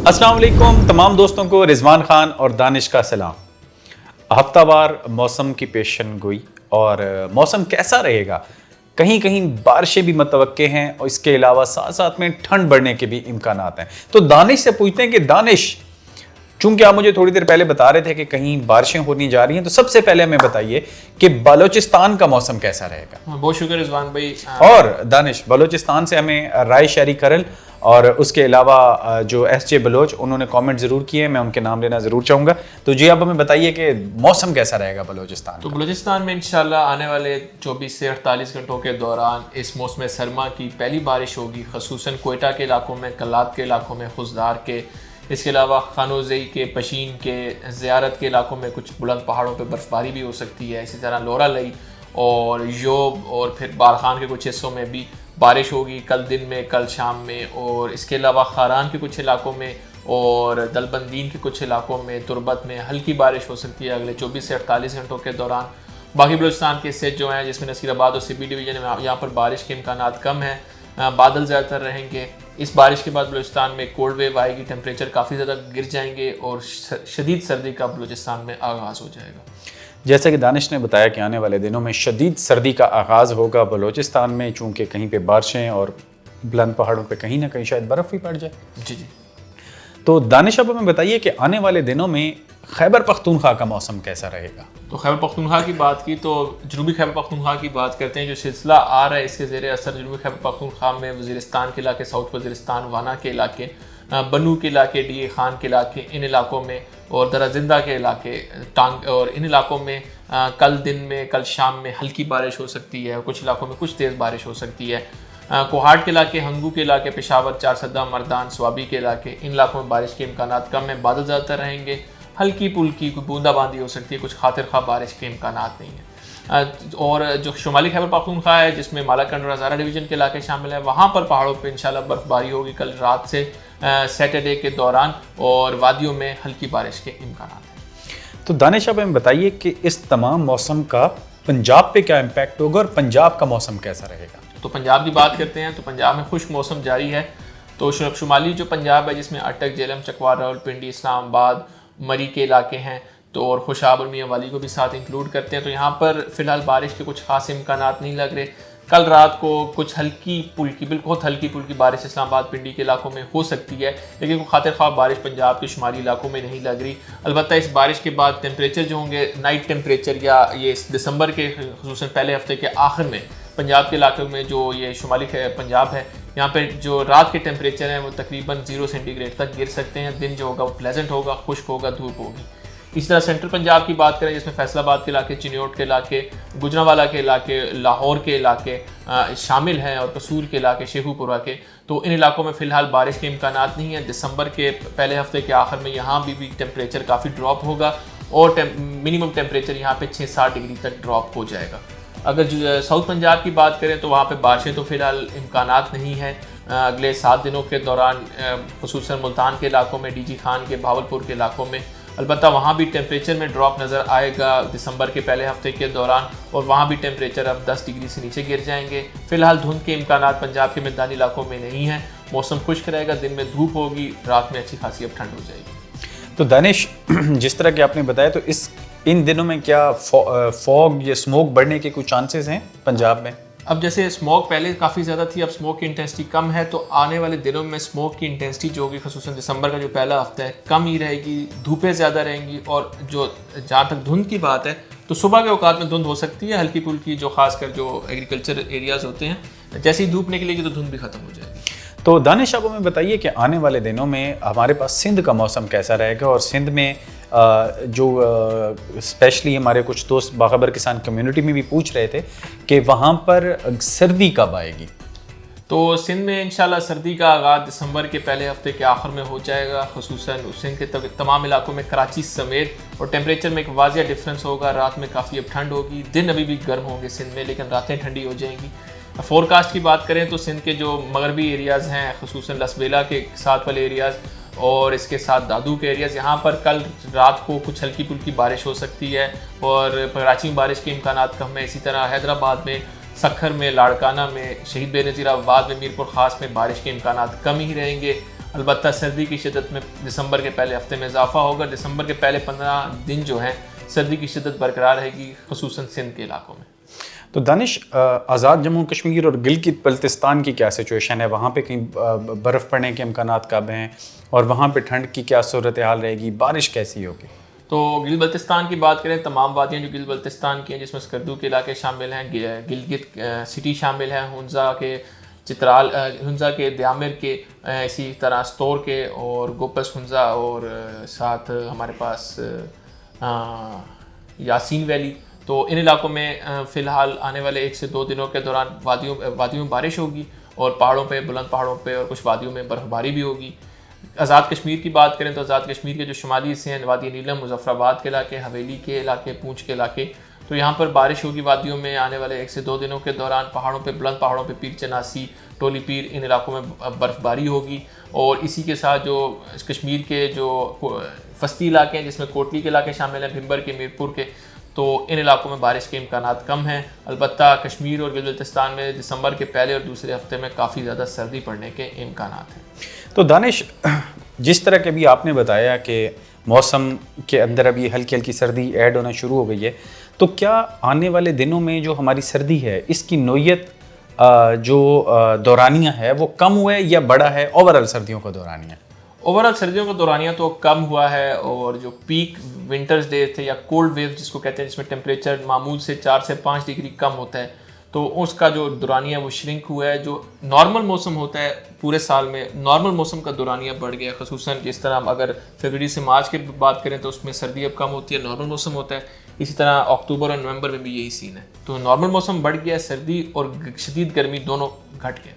अस्सलाम वालेकुम तमाम दोस्तों को रिजवान खान और दानिश का सलाम। हफ्तावार मौसम की पेशन गोई और मौसम कैसा रहेगा, कहीं कहीं बारिशें भी मतवक्के हैं और इसके अलावा साथ साथ में ठंड बढ़ने के भी इम्कानात हैं। तो दानिश से पूछते हैं कि दानिश, चूंकि आप मुझे थोड़ी देर पहले बता रहे थे कि कहीं बारिशें होने जा रही हैं, तो सबसे पहले हमें बताइए कि बलोचिस्तान का मौसम कैसा रहेगा। बहुत शुक्र रिजवान भाई। और दानिश, बलोचिस्तान से हमें राय शेयर करल और उसके अलावा जो एस.जे. बलोच, उन्होंने कमेंट ज़रूर किए, मैं उनके नाम लेना ज़रूर चाहूँगा। तो जी आप हमें बताइए कि मौसम कैसा रहेगा बलोचिस्तान तो बलूचिस्तान में इंशाल्लाह आने वाले 24 से 48 घंटों के दौरान इस मौसम सरमा की पहली बारिश होगी, खसूसन कोयटा के इलाकों में, कल्लात के इलाकों में, खुजदार के, इसके अलावा खानोज़ई के, पशीन के, ज़ियारत के इलाकों में कुछ बुलंद पहाड़ों पर बर्फ़बारी भी हो सकती है। इसी तरह लोरा लई और योब और फिर बारखान के कुछ हिस्सों में भी बारिश होगी कल दिन में, कल शाम में। और इसके अलावा खारान के कुछ इलाकों में और दलबंदीन के कुछ इलाकों में, तुरबत में हल्की बारिश हो सकती है अगले 24 से 48 घंटों के दौरान। बाकी बलूचिस्तान के हिस्से जो हैं, जिसमें नसीराबाद और सिबी डिवीज़न में, यहाँ पर बारिश के इम्कानात कम हैं, बादल ज़्यादातर रहेंगे। इस बारिश के बाद बलूचिस्तान में कोल्ड वेव आएगी, टेम्परेचर काफ़ी ज़्यादा गिर जाएंगे और शदीद सर्दी का बलूचिस्तान में आगाज़ हो जाएगा। जैसे कि दानिश ने बताया कि आने वाले दिनों में शदीद सर्दी का आगाज़ होगा बलोचिस्तान में, चूँकि कहीं पे बारिशें और बुलंद पहाड़ों पे कहीं ना कहीं शायद बर्फ़ भी पड़ जाए। जी जी। तो दानिश, अब हमें बताइए कि आने वाले दिनों में खैबर पख्तूनख्वा का मौसम कैसा रहेगा। तो खैबर पख्तूनख्वा की बात की तो जनूबी खैबर पख्तूनख्वा की बात करते हैं। जो सिलसिला आ रहा है इसके ज़ेरे असर जनूबी खैबर पख्तूनख्वा में वज़ीरिस्तान के इलाके, साउथ वज़ीरिस्तान, वाना के इलाके, बनू के इलाके, डी खान के इलाके, इन इलाकों में और दराजिंदा के इलाके, टांग और इन इलाकों में कल दिन में, कल शाम में हल्की बारिश हो सकती है। कुछ इलाकों में कुछ तेज़ बारिश हो सकती है। कोहाट के इलाके, हंगू के इलाके, पेशावर, चारसदा, मर्दान, स्वाबी के इलाके, इन इलाकों में बारिश के इम्कानात कम है। बादल ज़्यादातर रहेंगे, हल्की पुल्की कोई बूंदाबांदी हो सकती है, कुछ खातिर खा बारिश के इम्कानात नहीं है। और जो शुमाली खैबर पख्तूनख्वा है, जिसमें मालाकंड और हज़ारा डिवीज़न के इलाके शामिल हैं, वहाँ पर पहाड़ों पर इंशाल्लाह बर्फ़बारी होगी कल रात से सैटरडे के दौरान, और वादियों में हल्की बारिश के इम्कानात हैं। तो दानिश, अब हमें बताइए कि इस तमाम मौसम का पंजाब पे क्या इम्पैक्ट होगा और पंजाब का मौसम कैसा रहेगा। तो पंजाब की बात करते हैं तो पंजाब में खुश्क मौसम जारी है। तो शुमाली जो पंजाब है, जिसमें अटक, जेलम, चकवार, रावलपिंडी, इस्लामाबाद, मरी के इलाके हैं, तो और खुशाब और मियाँ वाली को भी साथ इंक्लूड करते हैं। तो यहाँ पर फ़िलहाल बारिश के कुछ खास इम्कानात नहीं लग रहे। कल रात को कुछ हल्की पुल्की, बिल्कुल हल्की पुल्की बारिश इस्लामाबाद, पिंडी के इलाकों में हो सकती है, लेकिन कोई खातिर ख्वाह बारिश पंजाब के शुमारी इलाकों में नहीं लग रही। अलबत्ता इस बारिश के बाद टेम्परेचर जो होंगे, नाइट टेम्परेचर या ये दिसंबर के खुसूसन पहले हफ्ते के आखिर में पंजाब के इलाकों में, जो ये शुमाली पंजाब है, यहाँ पर जो रात के टेम्परेचर हैं वो तकरीबन 0 सेंटीग्रेड तक गिर सकते हैं। दिन जो होगा वो प्लेजेंट होगा, खुश्क होगा, धूप होगी। इस तरह सेंट्रल पंजाब की बात करें, जिसमें फैसलाबाद के इलाके, चिन्योट के इलाके, गुजरांवाला के इलाके, लाहौर के इलाके शामिल हैं और कसूर के इलाके, शेखुपुरा के, तो इन इलाकों में फ़िलहाल बारिश के इम्कानात नहीं है। दिसंबर के पहले हफ्ते के आखिर में यहाँ भी टेम्परेचर काफ़ी ड्रॉप होगा और मिनिमम टेम्परेचर यहाँ पे 6-7 डिग्री तक ड्रॉप हो जाएगा। अगर साउथ पंजाब की बात करें तो वहाँ पे बारिशें तो फ़िलहाल इम्कानात नहीं है अगले 7 दिनों के दौरान, खुसूसन मुल्तान के इलाकों में, डीजी खान के, भावलपुर के इलाकों में। अलबत्ता वहाँ भी टेम्परेचर में ड्रॉप नज़र आएगा दिसंबर के पहले हफ्ते के दौरान, और वहाँ भी टेम्परेचर अब 10 डिग्री से नीचे गिर जाएंगे। फ़िलहाल धुंध के इम्कानात पंजाब के मैदानी इलाकों में नहीं है। मौसम खुश्क रहेगा, दिन में धूप होगी, रात में अच्छी खासी अब ठंड हो जाएगी। तो दानिश, जिस तरह के आपने बताया, तो इन दिनों में क्या फॉग या स्मोक बढ़ने के कुछ चांसेस हैं पंजाब में। अब जैसे स्मोक पहले काफ़ी ज़्यादा थी, अब स्मोक की इंटेंसिटी कम है, तो आने वाले दिनों में स्मोक की इंटेंसिटी जो होगी, ख़ुसूसन दिसंबर का जो पहला हफ्ता है, कम ही रहेगी, धूपें ज़्यादा रहेंगी। और जो जहाँ तक धुंध की बात है, तो सुबह के औकात में धुंध हो सकती है हल्की फुल्की, जो खासकर जो एग्रीकल्चर एरियाज़ होते हैं, जैसे ही धूप निकलेगी तो धुंध भी ख़त्म हो जाएगी। तो दानिश, अब हमें बताइए कि आने वाले दिनों में हमारे पास सिंध का मौसम कैसा रहेगा और सिंध में जो स्पेशली हमारे कुछ दोस्त बाखबर किसान कम्युनिटी में भी पूछ रहे थे कि वहाँ पर सर्दी कब आएगी। तो सिंध में इंशाल्लाह सर्दी का आगाज़ दिसंबर के पहले हफ्ते के आखिर में हो जाएगा, खुसूसन सिंध के तमाम इलाकों में, कराची समेत। और टेम्परेचर में एक वाजिया डिफरेंस होगा, रात में काफ़ी अब ठंड होगी, दिन अभी भी गर्म होंगे सिंध में, लेकिन रातें ठंडी हो जाएंगी। फोरकास्ट की बात करें तो सिंध के जो मगरबी एरियाज़ हैं, खुसूसन लसबेला के साथ वाले एरियाज़ और इसके साथ दादू के एरियाज़, यहाँ पर कल रात को कुछ हल्की फुल्की बारिश हो सकती है और कराची में बारिश के इम्कानात कम है। इसी तरह हैदराबाद में, सखर में, लाड़काना में, शहीद बेनज़ीर आबाद में, मीरपुर ख़ास में बारिश के इम्कानात कम ही रहेंगे। अलबत्ता सर्दी की शिद्दत में दिसंबर के पहले हफ्ते में इजाफा होगा। दिसंबर के पहले 15 दिन जो हैं सर्दी की शिद्दत बरकरार रहेगी, खुसूसन सिंध के इलाकों में। तो दानिश, आज़ाद जम्मू कश्मीर और गिलगित बल्तिस्तान की क्या सिचुएशन है? वहाँ पे कहीं बर्फ़ पड़ने के इम्कानात कब हैं और वहाँ पे ठंड की क्या सूरत हाल रहेगी, बारिश कैसी होगी? तो गिल बल्तिस्तान की बात करें, तमाम वादियाँ जो गिल बल्तिस्तान की हैं जिसमें स्कर्दू के इलाके शामिल हैं, गिलगित सिटी शामिल है, हुंजा के चित्राल, हुंजा के द्यामिर के, इसी तरह स्तोर के और गोपस हुंजा और साथ हमारे पास यासीन वैली। तो इन इलाकों में फ़िलहाल आने वाले 1 से 2 दिनों के दौरान वादियों में बारिश होगी और पहाड़ों पे, बुलंद पहाड़ों पे और कुछ वादियों में बर्फ़बारी भी होगी। आज़ाद कश्मीर की बात करें तो आज़ाद कश्मीर के जो शुमाली हिस्से हैं, वादी नीलम, मुजफ्फराबाद के इलाके, हवेली के इलाके, पूंछ के इलाके, तो यहाँ पर बारिश होगी वादियों में आने वाले 1 से 2 दिनों के दौरान। पहाड़ों पे, बुलंद पहाड़ों पे पीर चनासी, टोली पीर, इन इलाकों में बर्फ़बारी होगी। और इसी के साथ जो कश्मीर के जो फस्ती इलाके हैं जिसमें कोटली के इलाके शामिल हैं, भिम्बर के, मीरपुर के, तो इन इलाकों में बारिश के इम्कानात कम हैं। अलबत्ता कश्मीर और गिलगित-बल्तिस्तान में दिसंबर के पहले और दूसरे हफ्ते में काफ़ी ज़्यादा सर्दी पड़ने के इम्कानात हैं। तो दानिश, जिस तरह के भी आपने बताया कि मौसम के अंदर अभी हल्की हल्की सर्दी ऐड होना शुरू हो गई है, तो क्या आने वाले दिनों में जो हमारी सर्दी है इसकी नोयत जो दौरानिया है वो कम हुआ है या बढ़ा है? ओवरऑल सर्दियों का दौरानिया, ओवरऑल सर्दियों का दौरानिया तो कम हुआ है और जो पीक विंटर्स डे थे या कोल्ड वेव जिसको कहते हैं, जिसमें टेम्परेचर मामूल से 4 से 5 डिग्री कम होता है, तो उसका जो दौरानिया वो श्रिंक हुआ है। जो नॉर्मल मौसम होता है पूरे साल में, नॉर्मल मौसम का दौरानिया बढ़ गया। ख़ुसूसन जिस तरह हम अगर फरवरी से मार्च की बात करें तो उसमें सर्दी अब कम होती है, नॉर्मल मौसम होता है। इसी तरह अक्टूबर और नवंबर में भी यही सीन है। तो नॉर्मल मौसम बढ़ गया, सर्दी और शदीद गर्मी दोनों घट गए।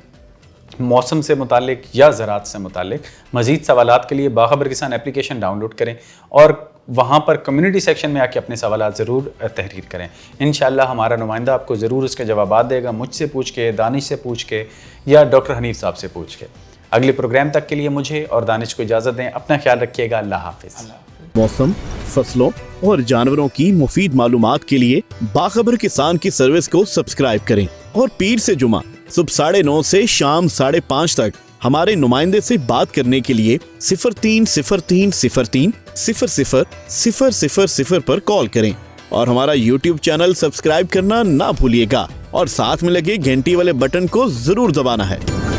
मौसम से मुतालिक या ज़राअत से मुतालिक मज़ीद सवालात के लिए बाखबर किसान एप्लीकेशन डाउनलोड करें और वहाँ पर कम्युनिटी सेक्शन में आके अपने सवालात ज़रूर तहरीर करें। इंशाअल्लाह हमारा नुमाइंदा आपको ज़रूर उसके जवाब देगा, मुझसे पूछ के, दानिश से पूछ के या डॉक्टर हनीफ साहब से पूछ के। अगले प्रोग्राम तक के लिए मुझे और दानिश को इजाज़त दें। अपना ख्याल रखिएगा। अल्लाह हाफ़िज़। मौसम, फसलों और जानवरों की मुफीद मालूमात के लिए बाखबर किसान की सर्विस को सब्सक्राइब करें और पीर से जुमा सुबह 9:30 से शाम 5:30 तक हमारे नुमाइंदे से बात करने के लिए 0303030000 पर कॉल करें और हमारा YouTube चैनल सब्सक्राइब करना ना भूलिएगा और साथ में लगे घंटी वाले बटन को जरूर दबाना है।